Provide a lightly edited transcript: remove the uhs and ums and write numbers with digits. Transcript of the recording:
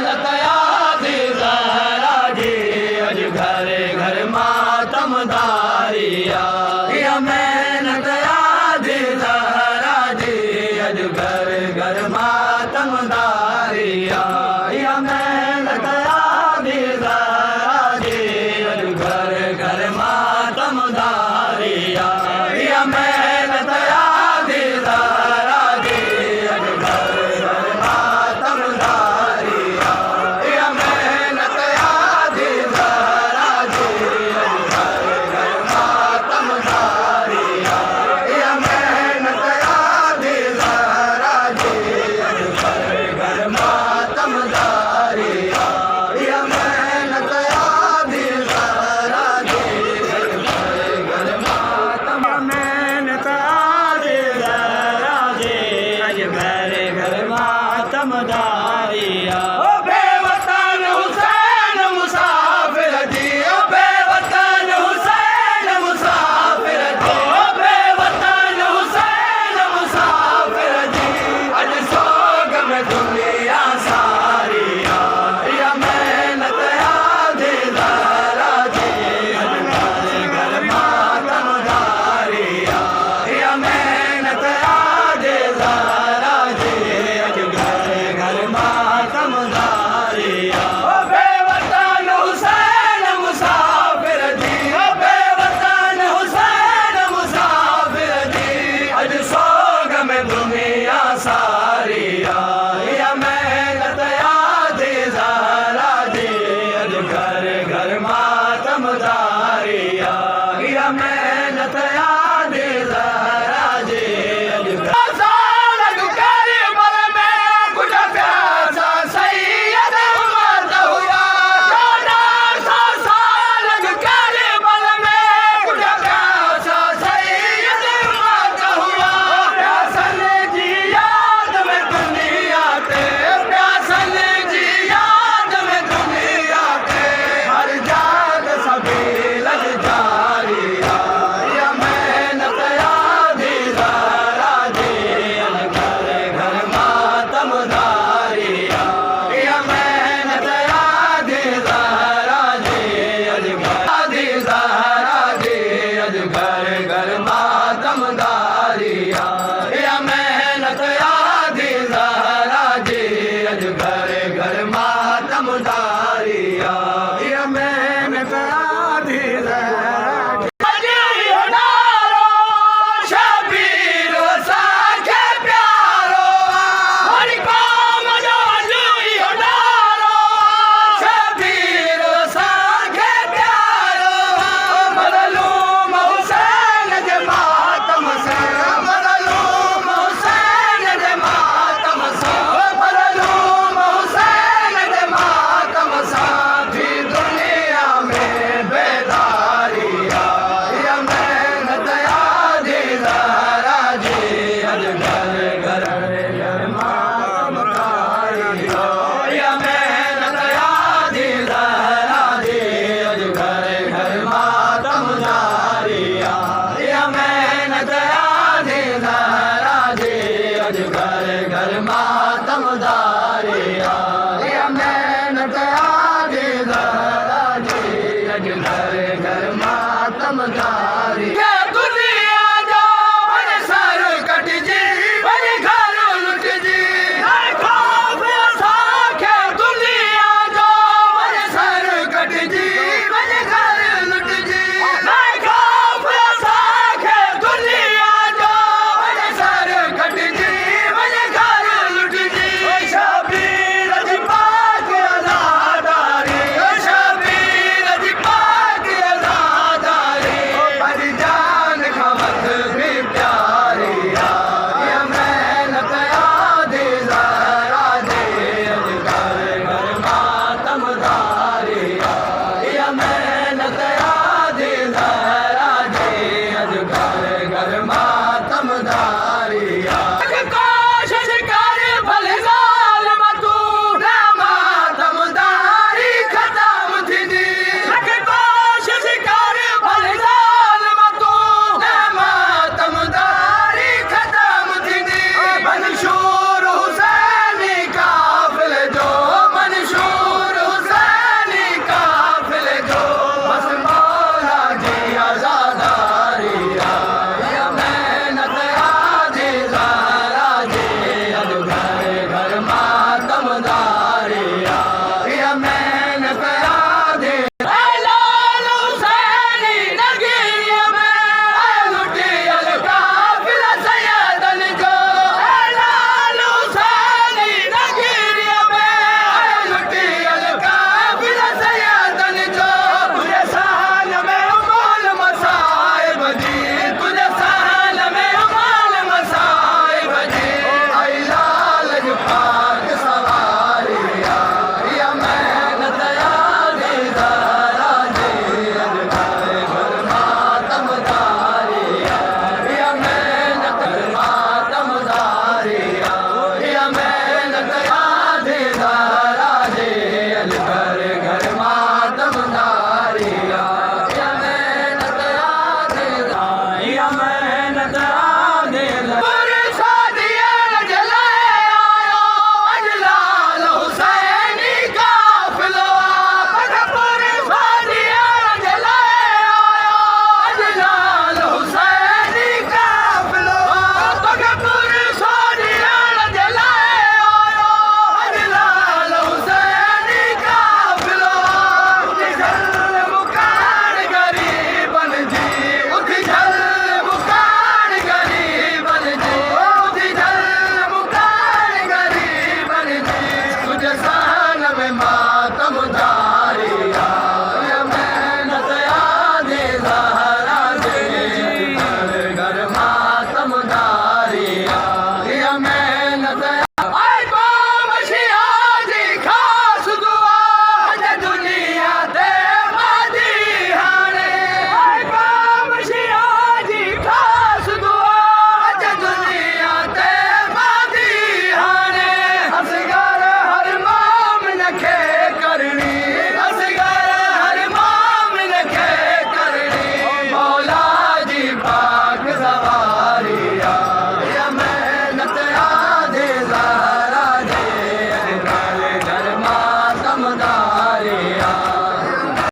मेहनत यादी ज़हरा जी अज घरे घर मातमदारिया या मेहनत यादी ज़हरा जी अज घरे घर मातमदारिया या मेहनत यादी ज़हरा जी अज घरे घर मातमदारिया या मेहनत यादी ज़हरा जी अज घरे घर मातमदारिया या मेहनत यादी ज़हरा जी अज घरे घर मातमदारिया या मेहनत यादी ज़हरा जी अज घरे घर मातमदारिया या मेहनत यादी ज़हरा जी अज घरे घर मातम मेहनत यादी ज़हरा जी अज घरे घर मातमदारिया ओ बेवतन हुसैन मुसाफिर जी ओ बेवतन हुसैन मुसाफिर जी ओ बेवतन हुसैन मुसाफिर जी अज सोग में दुनिया सारी या मेहनत यादी ज़हरा जी अज घरे घर मातमदारिया या मेहनत यादी ज़हरा जी अज घरे घर मातमदारिया ओ बेवतन हुसैन मुसाफिर जी ओ बेवतन हुसैन मुसाफिर जी अज सोग में दुनिया सारी या मेहनत यादी ज़हरा जी अज घरे घर मातमदारिया या मेहनत यादी ज़हरा जी अज सालग करबल में कुछ प्यासा सैयद मर्द हुआ सालग करबल में कुछ प्यासा सैयद मर्द हुआ प्यासल जी याद में दुनिया के प्यासल जी याद में दुनिया के हर जाग सभी लग जारी या मेहनत यादी ज़हरा जी अज घरे घर मातमदारिया या मेहनत यादी ज़हरा जी अज यादी ज़हरा जी अज घरे घर मातमदारिया या मेहनत यादी ज़हरा जी अज घरे घर